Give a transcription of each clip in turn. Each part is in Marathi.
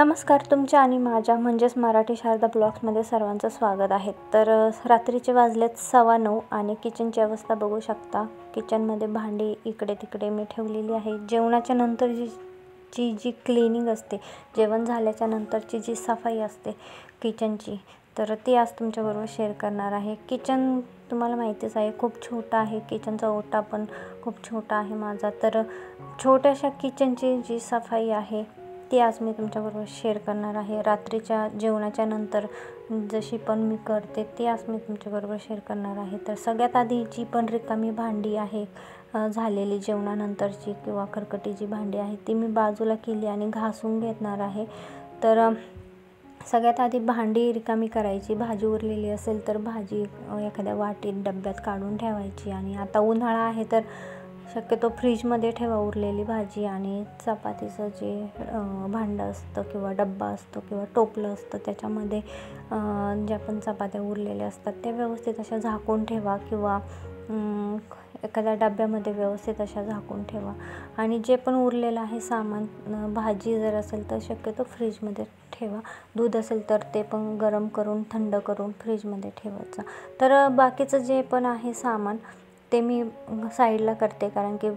नमस्कार, तुमच्या आणि माझ्या म्हणजेच मराठी शारदा ब्लॉग्समध्ये सर्वांचं स्वागत आहे। तर रात्रीचे वाजलेत 9:15 आणि किचनची अवस्था बघू शकता। किचनमध्ये भांडी इकडे तिकडे मी ठेवलेली आहे। जेवणाच्या नंतर जी क्लिनिंग असते, जेवण झाल्याच्या नंतरची जी सफाई असते किचनची, तर ती आज तुमच्याबरोबर शेअर करणार आहे। किचन तुम्हाला माहितीच आहे, खूप छोटा आहे। किचनचा ओटा पण खूप छोटा आहे माझा। तर छोट्याशा किचनची जी सफाई आहे ती आज मी तुमच्याबरोबर शेअर करणार आहे। रात्रीच्या जेवणाच्या नंतर जशी पण मी करते ती आज मी तुमच्याबरोबर शेअर करणार आहे। तर सगळ्यात आधी जी पण रिकामी भांडी आहे, झालेली जेवणानंतरची किंवा खरकटी जी भांडी आहे ती मी बाजूला केली आणि घासून घेणार आहे। तर सगळ्यात आधी भांडी रिकामी करायची। भाजी उरलेली असेल तर भाजी एखाद्या वाटीत डब्यात काढून ठेवायची। आणि आता उन्हाळा आहे तर शक्यतो फ्रीजमध्ये ठेवा उरलेली भाजी। आणि चपातीचं जे भांडं असतं किंवा डब्बा असतो किंवा टोपलं असतं त्याच्यामध्ये ज्या पण चपात्या उरलेल्या असतात त्या व्यवस्थित अशा झाकून ठेवा किंवा एखाद्या डब्यामध्ये व्यवस्थित अशा झाकून ठेवा। आणि जे पण उरलेलं आहे सामान, भाजी जर असेल तर शक्यतो फ्रीजमध्ये ठेवा। दूध असेल तर ते पण गरम करून थंड करून फ्रीजमध्ये ठेवायचं। तर बाकीचं जे पण आहे सामान ते मी साईडला करते, कारण की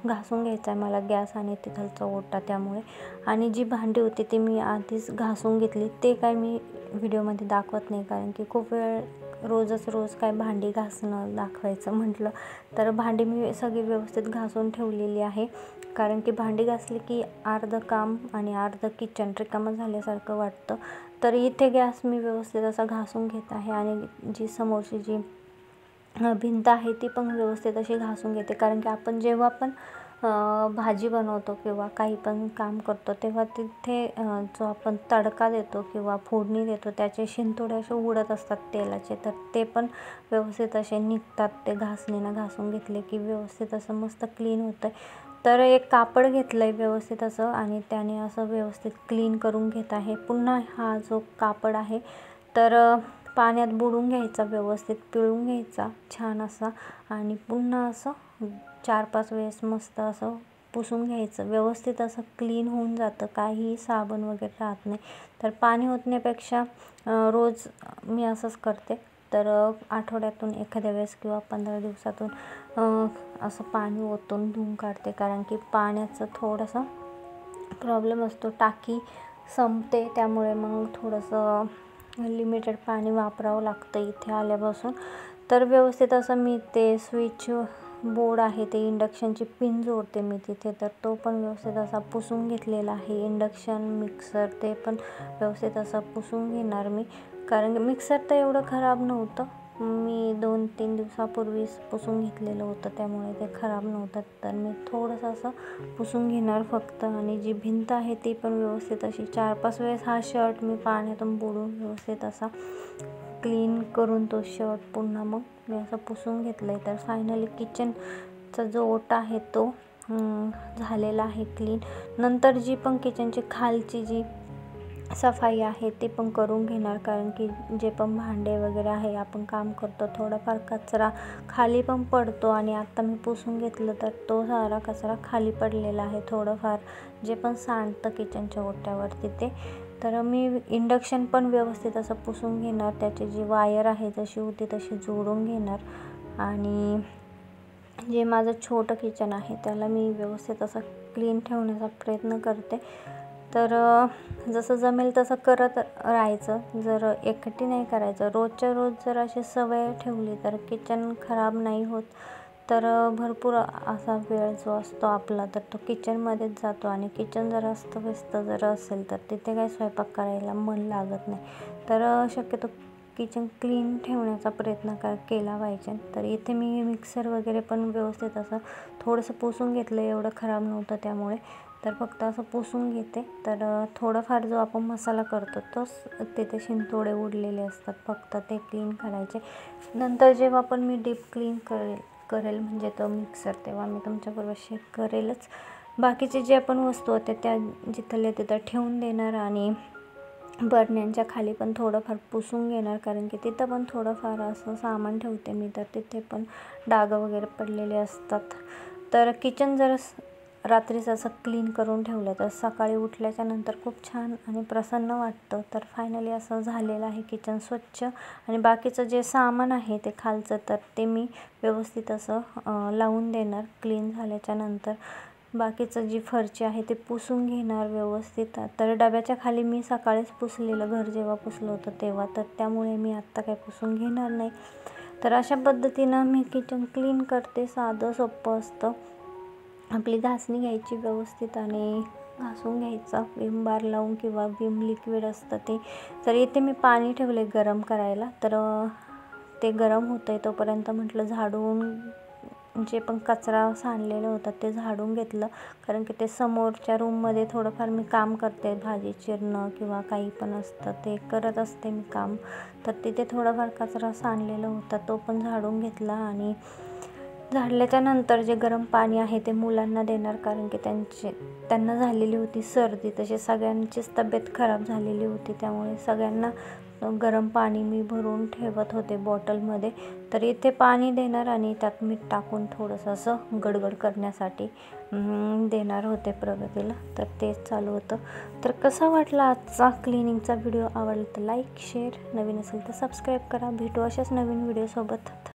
घासून घ्यायचं आहे मला गॅस आणि तिथलचा ओटा त्यामुळे। आणि जी भांडी होती ती मी आधीच घासून घेतली, ते काय मी व्हिडिओमध्ये दाखवत नाही, कारण की खूप वेळ रोज काय भांडी घासणं दाखवायचं म्हटलं तर भांडी मी सगळी व्यवस्थित घासून ठेवलेली आहे। कारण की भांडी घासली की अर्धं काम आणि अर्धं किचन रिकामं झाल्यासारखं वाटतं। तर इथे गॅस मी व्यवस्थित असा घासून घेत आहे आणि जी समोरची जी भिंत आहे ती पण व्यवस्थित अशी घासून घेते, कारण की आपण जेव्हा पण भाजी बनवतो किंवा काही पण काम करतो तेव्हा तिथे जो आपण तडका देतो किंवा फोडणी देतो त्याचे शिंतोडे असे उडत असतात तेलाचे, तर ते पण व्यवस्थित असे निघतात ते घासणीनं घासून घेतले की व्यवस्थित असं मस्त क्लीन होतं। तर एक कापड घेतलं आहे व्यवस्थित असं आणि त्याने असं व्यवस्थित क्लीन करून घेत आहे। पुन्हा हा जो कापड आहे तर पाण्यात बुडवून घ्यायचा, व्यवस्थित पिळून घ्यायचा छान असा आणि पुन्हा असं 4-5 वेळेस मस्त असं पुसून घ्यायचं। व्यवस्थित असं क्लीन होऊन जातं, काही साबण वगैरे राहत नाही। तर पाणी ओतण्यापेक्षा रोज मी असंच करते। तर आठवड्यातून एखाद्या वेळेस किंवा 15 दिवसातून असं पाणी ओतून धुवून काढते, कारण की पाण्याचं थोडंसं प्रॉब्लेम असतो, टाकी संपते त्यामुळे मग थोडंसं लिमिटेड पाणी वापरावं लागतं इथे आल्यापासून। तर व्यवस्थित असं मी ते स्विच बोर्ड आहे ते इंडक्शनची पिन जोडते मी तिथे, तर तो पण व्यवस्थित असा पुसून घेतलेला आहे। इंडक्शन मिक्सर ते पण व्यवस्थित असं पुसून घेणार मी, कारण की मिक्सर तर एवढं खराब नव्हतं, मी 2-3 दिवसापूर्वीच पुसून घेतलेलं होतं त्यामुळे ते खराब नव्हतं। तर मी थोडंसं असं पुसून घेणार फक्त। आणि जी भिंत आहे ती पण व्यवस्थित अशी 4-5 वेळेस हा शर्ट मी पाण्यातून बुडवून व्यवस्थित असा क्लीन करून तो शर्ट पुन्हा मग मी असं पुसून घेतलं आहे। तर फायनली किचनचा जो ओटा आहे तो झालेला आहे क्लीन। नंतर जी पण किचनची खालची जी सफाई आहे ते पण करून घेणार, कारण की जे पण भांडे वगैरे आहे आपण काम करतो थोडाफार कचरा खाली पण पडतो आणि आता मी पुसून घेतलं तर तो सारा कचरा खाली पडलेला आहे, थोडंफार जे पण सांडतं किचनच्या ओट्यावरती ते। तर मी इंडक्शन पण व्यवस्थित असं पुसून घेणार, त्याची जी वायर आहे जशी होती तशी जोडून घेणार। आणि जे माझं छोटं किचन आहे त्याला मी व्यवस्थित असं क्लीन ठेवण्याचा प्रयत्न करते। तर जसं जमेल तसं करत राहायचं, जर एकटी नाही करायचं। रोजच्या रोज जर अशी सवय ठेवली तर किचन खराब नाही होत। तर भरपूर असा वेळ जो असतो आपला तर तो किचनमध्येच जातो आणि किचन जर अस्तव्यस्त जर असेल तर तिथे काही स्वयंपाक करायला मन लागत नाही। तर शक्यतो किचन क्लीन ठेवण्याचा प्रयत्न केला पाहिजे। तर इथे मी मिक्सर वगैरे पण व्यवस्थित असं थोडंसं पुसून घेतलं, एवढं खराब नव्हतं त्यामुळे, तर फक्त असं पुसून घेते। तर थोडंफार जो आपण मसाला करतो तोच तिथे शिंतोडे उडलेले असतात, फक्त ते क्लीन करायचे। नंतर जेव्हा पण मी डीप क्लीन करेल म्हणजे तो मिक्सर, तेव्हा मी तुमच्याबरोबर शेअर करेलच। बाकीचे जे पण वस्तू होत्या त्या जिथल्या तिथं ठेवून देणार आणि बरण्यांच्या खाली पण थोडंफार पुसून घेणार, कारण की तिथं पण थोडंफार असं सामान ठेवते मी तर तिथे पण डाग वगैरे पडलेले असतात। तर किचन जर रात्रीच असं क्लीन करून ठेवलं तर सकाळी उठल्याच्या नंतर खूप छान आणि प्रसन्न वाटतं. तर फायनली असं झालेलं आहे किचन स्वच्छ. आणि बाकीचं जे सामान आहे ते खालचं तर ते मी व्यवस्थित असं लावून देणार क्लीन झाल्याच्या नंतर. बाकीचं जी फरची आहे ते पुसून घेणार व्यवस्थित. तर डब्याच्या खाली मी सकाळीच पुसलेलं घर जेव्हा पुसलं होतं तेव्हा, तर त्यामुळे मी आत्ता काही पुसून घेणार नाही. तर अशा पद्धतीनं मी किचन क्लीन करते. साधं सोपं असतं. आपली घासणी घ्यायची व्यवस्थित आणि घासून घ्यायचं विम बार लावून किंवा विम लिक्विड असतं ते. तर इथे मी पाणी ठेवले गरम करायला. तर ते गरम होतं आहे तोपर्यंत म्हटलं झाडून जे पण कचरा सांडलेलं होतं ते झाडून घेतलं. कारण की ते समोरच्या रूममध्ये थोडंफार मी काम करते, भाजी चिरणं किंवा काही पण असतं ते करत असते मी काम. तर तिथे थोडाफार कचरा सांडलेला होता तो पण झाडून घेतला. आणि झाडल्याच्या नंतर जे गरम पाणी आहे ते मुलांना देणार. कारण की त्यांना झालेली होती सर्दी, तशी सगळ्यांचीच तब्येत खराब झालेली होती. त्यामुळे सगळ्यांना गरम पाणी मी भरून ठेवत होते बॉटलमध्ये. तर इथे पाणी देणार आणि त्यात मीठ टाकून थोडंसं असं गडगड करण्यासाठी देणार होते प्रगतीला. तर तेच चालू होतं. तर कसा वाटला आजचा क्लिनिंगचा व्हिडिओ? आवडला तर लाईक शेअर, नवीन असेल तर सबस्क्राईब करा. भेटू अशाच नवीन व्हिडिओसोबत.